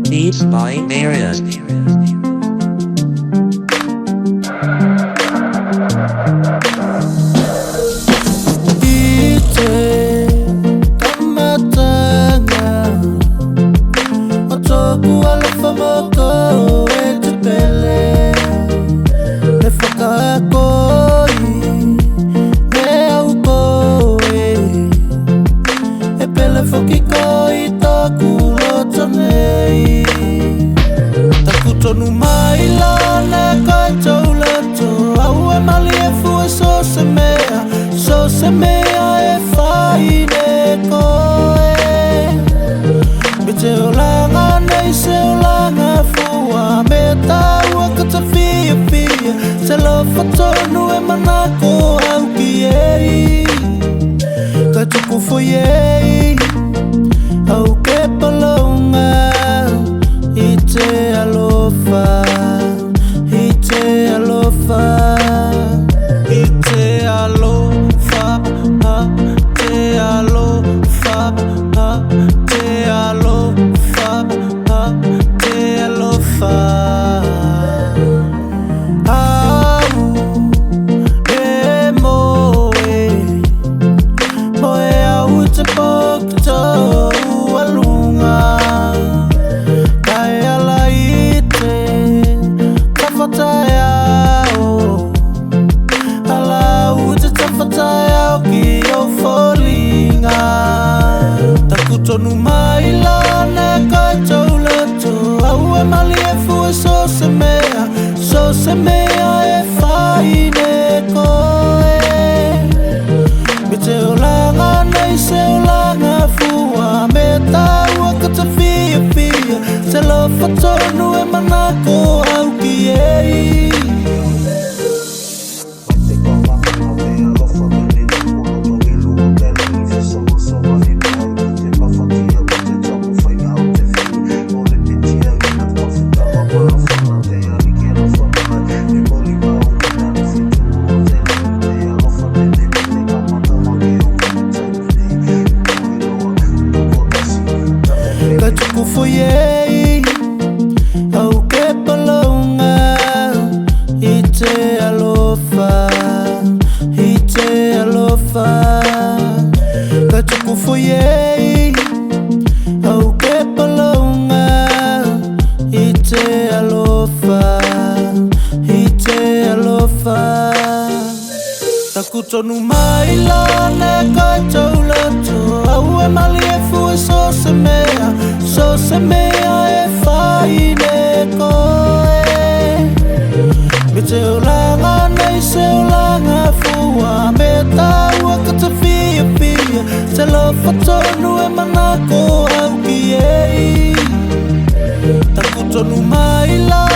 Beats by Marius. Tonu maila ne kai tau leto au e mali e fu e so se mea e fai ne koe me te o langa nei se o langa fua me tau a kata fia se lo fatonu e manako au ki ei kai tuku foi ei au ke palonga i te alofa, i te alofa, i te alofa, te alofa, te alofa, te alofa. Au, e moe au te pokito alunga. Tonu maila ne kai tau leto au e mali e fu e so se mea e fai ne koe me te o langa nei se o langa fua me tau a kata fia se lo fatonu e manako au ki ei Tuku foi ei au ke palonga i te alofa ka tuku foi ei au ke palonga i te alofa taku tonu maila ne kai tau leto au e mali e fu e so se mea e fai ne koe me te o langa nei se o langa fua me tau a kata fia se lo fatonu e manako au ki ei taku tonu maila